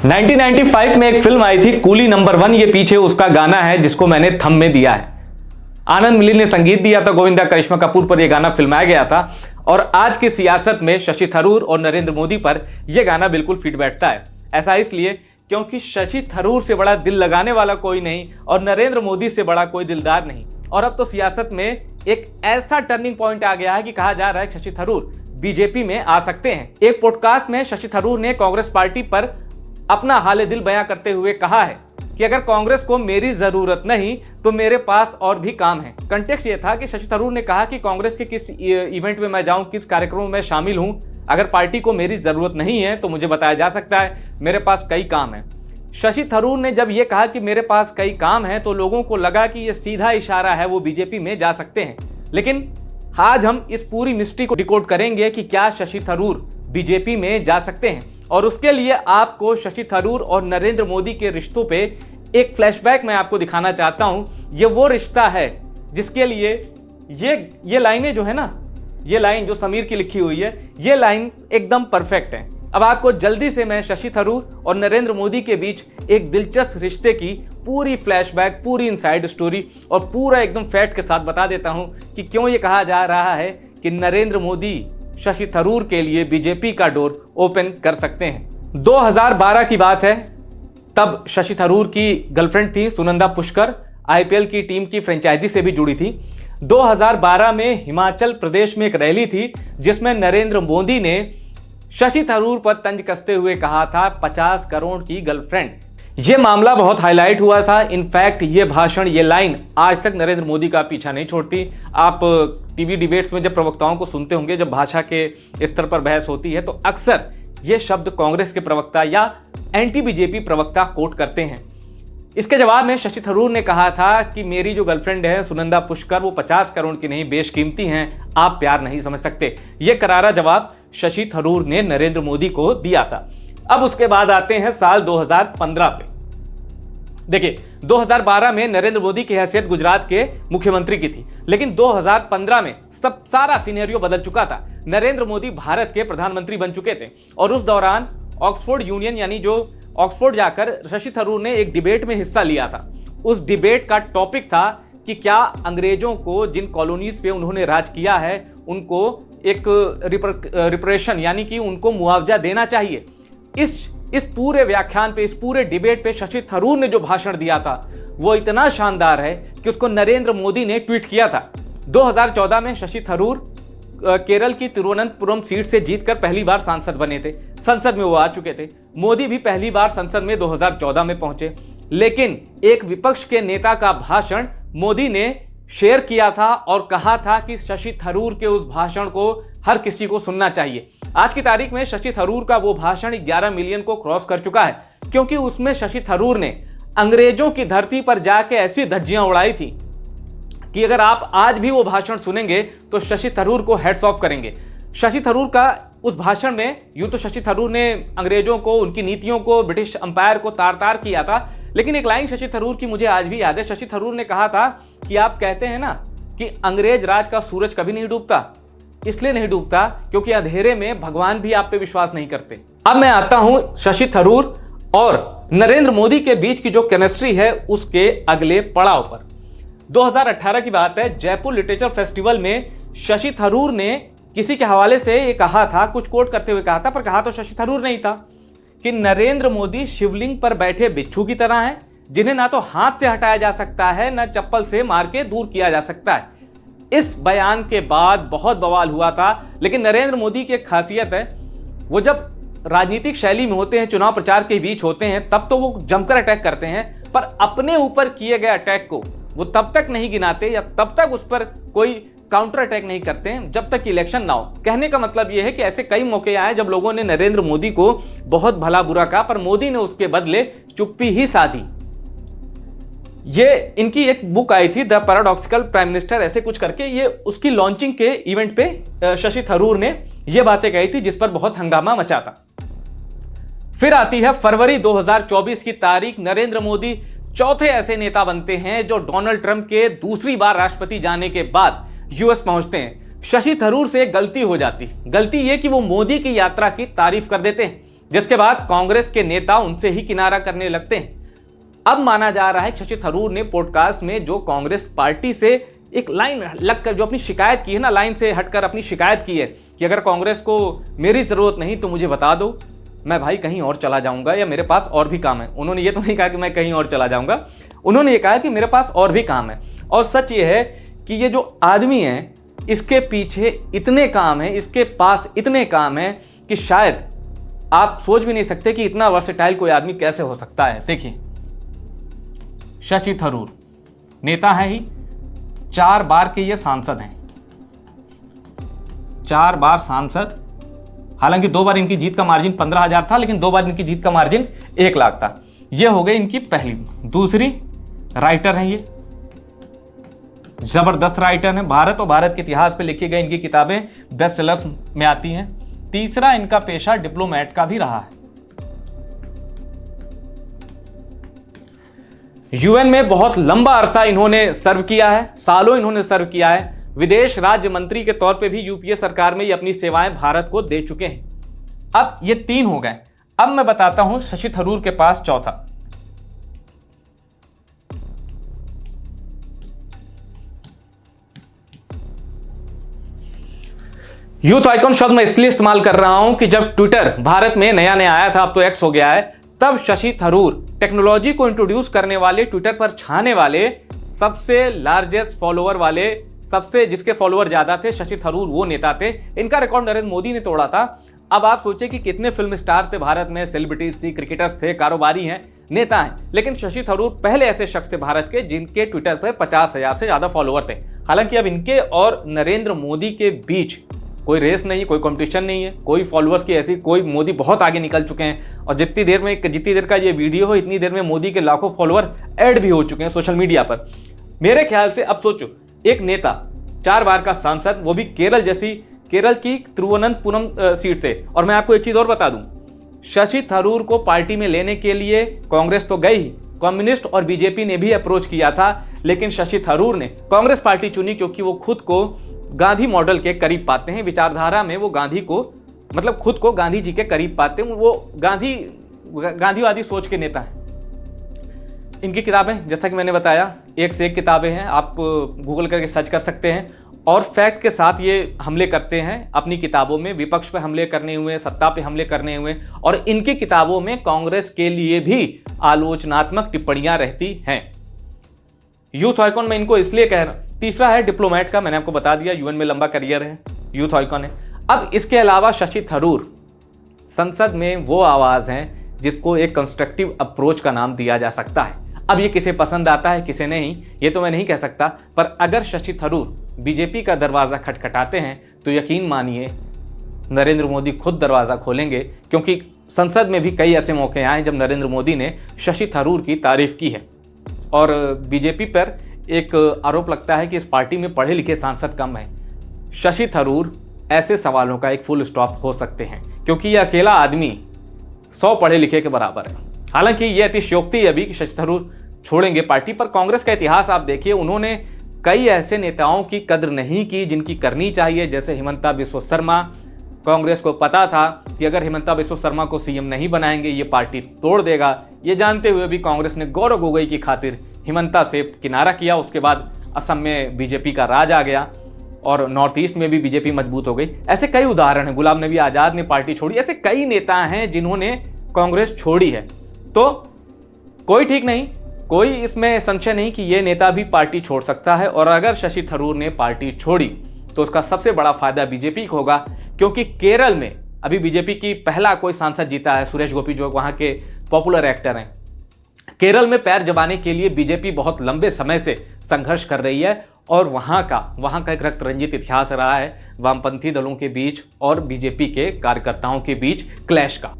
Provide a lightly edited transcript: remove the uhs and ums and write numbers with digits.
1995 में एक फिल्म आई थी कूली नंबर 1, ये पीछे उसका गाना है जिसको मैंने थंब में दिया है। आनंद मिली ने संगीत दिया था, गोविंदा करिश्मा कपूर पर यह गाना फिल्माया गया था। और आज की सियासत में शशि थरूर और नरेंद्र मोदी पर यह गाना बिल्कुल फिट बैठता है। ऐसा इसलिए क्योंकि शशि थरूर से बड़ा दिल लगाने वाला कोई नहीं और नरेंद्र मोदी से बड़ा कोई दिलदार नहीं। और अब तो सियासत में एक ऐसा टर्निंग पॉइंट आ गया है कि कहा जा रहा है कि शशि थरूर बीजेपी में आ सकते हैं। एक पॉडकास्ट में शशि थरूर ने कांग्रेस पार्टी पर अपना हाल दिल बयां करते हुए कहा है कि अगर कांग्रेस को मेरी जरूरत नहीं तो मेरे पास और भी काम है। कंटेक्स्ट ये था कि शशि थरूर ने कहा कि कांग्रेस के किस इवेंट में मैं जाऊं, किस कार्यक्रम में शामिल हूं, अगर पार्टी को मेरी जरूरत नहीं है तो मुझे बताया जा सकता है, मेरे पास कई काम है। शशि थरूर ने जब ये कहा कि मेरे पास कई काम है तो लोगों को लगा कि ये सीधा इशारा है, वो बीजेपी में जा सकते हैं। लेकिन आज हम इस पूरी मिस्ट्री को डिकोड करेंगे कि क्या शशि थरूर बीजेपी में जा सकते हैं। और उसके लिए आपको शशि थरूर और नरेंद्र मोदी के रिश्तों पे एक फ्लैशबैक मैं आपको दिखाना चाहता हूं। ये वो रिश्ता है जिसके लिए ये लाइनें जो है ना, ये लाइन जो समीर की लिखी हुई है, ये लाइन एकदम परफेक्ट है। अब आपको जल्दी से मैं शशि थरूर और नरेंद्र मोदी के बीच एक दिलचस्प रिश्ते की पूरी फ्लैशबैक, पूरी इनसाइड स्टोरी और पूरा एकदम फैक्ट के साथ बता देता हूं कि क्यों ये कहा जा रहा है कि नरेंद्र मोदी शशि थरूर के लिए बीजेपी का डोर ओपन कर सकते हैं। 2012 की बात है, तब शशि थरूर की गर्लफ्रेंड थी सुनंदा पुष्कर, आईपीएल की टीम की फ्रेंचाइजी से भी जुड़ी थी। 2012 में हिमाचल प्रदेश में एक रैली थी जिसमें नरेंद्र मोदी ने शशि थरूर पर तंज कसते हुए कहा था 50 करोड़ की गर्लफ्रेंड। यह मामला बहुत हाईलाइट हुआ था। इनफैक्ट ये भाषण, ये लाइन आज तक नरेंद्र मोदी का पीछा नहीं छोड़ती। आप टीवी डिबेट्स में जब प्रवक्ताओं को सुनते होंगे, जब भाषा के स्तर पर बहस होती है तो अक्सर ये शब्द कांग्रेस के प्रवक्ता या एंटी बीजेपी प्रवक्ता कोट करते हैं। इसके जवाब में शशि थरूर ने कहा था कि मेरी जो गर्लफ्रेंड है सुनंदा पुष्कर, वो 50 करोड़ की नहीं, बेशकीमती हैं, आप प्यार नहीं समझ सकते। यह करारा जवाब शशि थरूर ने नरेंद्र मोदी को दिया था। अब उसके बाद आते हैं साल 2015 पे। देखिए, 2012 में नरेंद्र मोदी की हैसियत गुजरात के मुख्यमंत्री की थी, लेकिन 2015 में सारा सिनेरियो बदल चुका था। नरेंद्र मोदी भारत के प्रधानमंत्री बन चुके थे और उस दौरान ऑक्सफोर्ड यूनियन यानी जो ऑक्सफोर्ड जाकर शशि थरूर ने एक डिबेट में हिस्सा लिया था। उस डिबेट का टॉपिक था कि क्या अंग्रेजों को जिन कॉलोनीज पे उन्होंने राज किया है उनको एक रिपरेशन यानी कि उनको मुआवजा देना चाहिए। इस पूरे व्याख्यान पे, इस पूरे डिबेट पे शशि थरूर ने जो भाषण दिया था वो इतना शानदार है कि उसको नरेंद्र मोदी ने ट्वीट किया था। 2014 में शशि थरूर केरल की तिरुवनंतपुरम सीट से जीतकर पहली बार सांसद बने थे। संसद में वो आ चुके थे। मोदी भी पहली बार संसद में 2014 में पहुंचे, लेकिन एक विपक्ष के नेता का भाषण मोदी ने शेयर किया था और कहा था कि शशि थरूर के उस भाषण को हर किसी को सुनना चाहिए। आज की तारीख में शशि थरूर का वो भाषण 11 मिलियन को क्रॉस कर चुका है, क्योंकि उसमें शशि थरूर ने अंग्रेजों की धरती पर जाके ऐसी धज्जियां उड़ाई थी कि अगर आप आज भी वो भाषण सुनेंगे तो शशि थरूर को हेड्स ऑफ करेंगे। शशि थरूर का उस भाषण में यूं तो शशि थरूर ने अंग्रेजों को, उनकी नीतियों को, ब्रिटिश अंपायर को तार तार किया था, लेकिन एक लाइन शशि थरूर की मुझे आज भी याद है। शशि थरूर ने कहा था कि आप कहते हैं ना कि अंग्रेज राज का सूरज कभी नहीं डूबता, इसलिए नहीं डूबता क्योंकि अंधेरे में भगवान भी आप पे विश्वास नहीं करते। अब मैं आता हूं शशि थरूर और नरेंद्र मोदी के बीच की जो केमिस्ट्री है उसके अगले पड़ाव पर। 2018 की बात है, जयपुर लिटरेचर फेस्टिवल में शशि थरूर ने किसी के हवाले से ये कहा था, कुछ कोट करते हुए कहा था, पर कहा तो शशि थरूर नहीं था, कि नरेंद्र मोदी शिवलिंग पर बैठे बिच्छू की तरह हैं, जिन्हें ना तो हाथ से हटाया जा सकता है ना चप्पल से मार के दूर किया जा सकता है। इस बयान के बाद बहुत बवाल हुआ था, लेकिन नरेंद्र मोदी की एक खासियत है, वो जब राजनीतिक शैली में होते हैं, चुनाव प्रचार के बीच होते हैं, तब तो वो जमकर अटैक करते हैं, पर अपने ऊपर किए गए अटैक को वो तब तक नहीं गिनाते या तब तक उस पर कोई काउंटर अटैक नहीं करते हैं जब तक इलेक्शन ना हो। कहने का मतलब यह है कि ऐसे कई मौके आए जब लोगों ने नरेंद्र मोदी को बहुत भला बुरा कहा, पर मोदी ने उसके बदले चुप्पी ही साधी। ये इनकी एक बुक आई थी, द पैराडॉक्सिकल प्राइम मिनिस्टर, ऐसे कुछ करके, ये उसकी लॉन्चिंग के इवेंट पे शशि थरूर ने ये बातें कही थी जिस पर बहुत हंगामा मचा था। फिर आती है फरवरी 2024 की तारीख। नरेंद्र मोदी चौथे ऐसे नेता बनते हैं जो डोनाल्ड ट्रंप के दूसरी बार राष्ट्रपति जाने के बाद यूएस पहुंचते हैं। शशि थरूर से गलती हो जाती, गलती यह कि वो मोदी की यात्रा की तारीफ कर देते हैं। जिसके बाद कांग्रेस के नेता उनसे ही किनारा करने लगते हैं। अब माना जा रहा है कि शशि थरूर ने पॉडकास्ट में जो कांग्रेस पार्टी से एक लाइन लगकर जो अपनी शिकायत की है ना, लाइन से हटकर अपनी शिकायत की है कि अगर कांग्रेस को मेरी जरूरत नहीं तो मुझे बता दो, मैं भाई कहीं और चला जाऊंगा या मेरे पास और भी काम है। उन्होंने ये तो नहीं कहा कि मैं कहीं और चला जाऊंगा, उन्होंने ये कहा कि मेरे पास और भी काम है। और सच ये है कि ये जो आदमी है इसके पीछे इतने काम है, इसके पास इतने काम है कि शायद आप सोच भी नहीं सकते कि इतना वर्सेटाइल कोई आदमी कैसे हो सकता है। देखिए, शशि थरूर नेता है ही, 4 बार के ये सांसद हैं, 4 बार सांसद। हालांकि 2 बार इनकी जीत का मार्जिन 15,000 था, लेकिन 2 बार इनकी जीत का मार्जिन 1 लाख था। ये हो गई इनकी पहली। दूसरी, राइटर हैं ये, जबरदस्त राइटर हैं। भारत और भारत के इतिहास पे लिखी गई इनकी किताबें बेस्ट सेलर्स में आती हैं। तीसरा, इनका पेशा डिप्लोमेट का भी रहा है। यूएन में बहुत लंबा अरसा इन्होंने सर्व किया है, सालों इन्होंने सर्व किया है। विदेश राज्य मंत्री के तौर पे भी यूपीए सरकार में ये अपनी सेवाएं भारत को दे चुके हैं। अब ये 3 हो गए। अब मैं बताता हूं शशि थरूर के पास चौथा। यूथ आइकॉन शब्द मैं इसलिए इस्तेमाल कर रहा हूं कि जब ट्विटर भारत में नया नया आया था, अब तो एक्स हो गया है, तब शशि थरूर टेक्नोलॉजी को इंट्रोड्यूस करने वाले, ट्विटर पर छाने वाले, सबसे लार्जेस्ट फॉलोअर वाले, सबसे जिसके फॉलोअर ज्यादा थे, शशि थरूर वो नेता थे। इनका रिकॉर्ड नरेंद्र मोदी ने तोड़ा था। अब आप सोचे कि कितने फिल्म स्टार थे भारत में, सेलिब्रिटीज थी, क्रिकेटर्स थे, कारोबारी हैं, नेता हैं, लेकिन शशि थरूर पहले ऐसे शख्स थे भारत के जिनके ट्विटर पर 50,000 से ज्यादा फॉलोअर थे। हालांकि अब इनके और नरेंद्र मोदी के बीच कोई रेस नहीं, कोई कंपटीशन नहीं है, कोई फॉलोअर्स की ऐसी कोई, मोदी बहुत आगे निकल चुके हैं। और जितनी देर का ये वीडियो हो, इतनी देर में मोदी के लाखों फॉलोअर ऐड भी हो चुके हैं सोशल मीडिया पर। मेरे ख्याल से अब सोचो, एक नेता 4 बार का सांसद, वो भी केरल की तिरुवनंतपुरम सीट से। और मैं आपको एक चीज और बता दूं, शशि थरूर को पार्टी में लेने के लिए कांग्रेस तो गई, कम्युनिस्ट और बीजेपी ने भी अप्रोच किया था, लेकिन शशि थरूर ने कांग्रेस पार्टी चुनी क्योंकि वो खुद को गांधी मॉडल के करीब पाते हैं। विचारधारा में वो गांधी को, मतलब खुद को गांधी जी के करीब पाते हैं। वो गांधीवादी सोच के नेता हैं। इनकी किताबें जैसा कि मैंने बताया, एक से एक किताबें हैं, आप गूगल करके सर्च कर सकते हैं। और फैक्ट के साथ ये हमले करते हैं अपनी किताबों में, विपक्ष पे हमले करने हुए, सत्ता पे हमले करने हुए। और इनकी किताबों में कांग्रेस के लिए भी आलोचनात्मक टिप्पणियां रहती हैं। यूथ आइकॉन में इनको इसलिए कह रहा हूं। तीसरा है डिप्लोमेट का, मैंने आपको बता दिया, यूएन में लंबा करियर है, यूथ आइकॉन है। अब इसके अलावा शशि थरूर संसद में वो आवाज हैं जिसको एक कंस्ट्रक्टिव अप्रोच का नाम दिया जा सकता है। अब ये किसे पसंद आता है किसे नहीं, ये तो मैं नहीं कह सकता, पर अगर शशि थरूर बीजेपी का दरवाजा खटखटाते हैं तो यकीन मानिए नरेंद्र मोदी खुद दरवाजा खोलेंगे। क्योंकि संसद में भी कई ऐसे मौके आए जब नरेंद्र मोदी ने शशि थरूर की तारीफ की है। और बीजेपी पर एक आरोप लगता है कि इस पार्टी में पढ़े लिखे सांसद कम हैं। शशि थरूर ऐसे सवालों का एक फुल स्टॉप हो सकते हैं, क्योंकि यह अकेला आदमी 100 पढ़े लिखे के बराबर है। हालांकि यह अतिशयोक्ति है अभी कि शशि थरूर छोड़ेंगे पार्टी, पर कांग्रेस का इतिहास आप देखिए, उन्होंने कई ऐसे नेताओं की कद्र नहीं की जिनकी करनी चाहिए, जैसे हिमंता बिस्वा शर्मा। कांग्रेस को पता था कि अगर हिमंता बिस्वा शर्मा को सीएम नहीं बनाएंगे ये पार्टी तोड़ देगा। ये जानते हुए भी कांग्रेस ने गौरव गोगोई की खातिर हिमंता से किनारा किया। उसके बाद असम में बीजेपी का राज आ गया और नॉर्थ ईस्ट में भी बीजेपी मजबूत हो गई। ऐसे कई उदाहरण हैं। गुलाम नबी आजाद ने पार्टी छोड़ी, ऐसे कई नेता हैं जिन्होंने कांग्रेस छोड़ी है। तो कोई ठीक नहीं, कोई इसमें संशय नहीं कि ये नेता भी पार्टी छोड़ सकता है। और अगर शशि थरूर ने पार्टी छोड़ी तो उसका सबसे बड़ा फायदा बीजेपी को होगा, क्योंकि केरल में अभी बीजेपी की पहला कोई सांसद जीता है, सुरेश गोपी, जो वहां के पॉपुलर एक्टर हैं। केरल में पैर जमाने के लिए बीजेपी बहुत लंबे समय से संघर्ष कर रही है और वहां का एक रक्त रंजित इतिहास रहा है वामपंथी दलों के बीच और बीजेपी के कार्यकर्ताओं के बीच क्लैश का।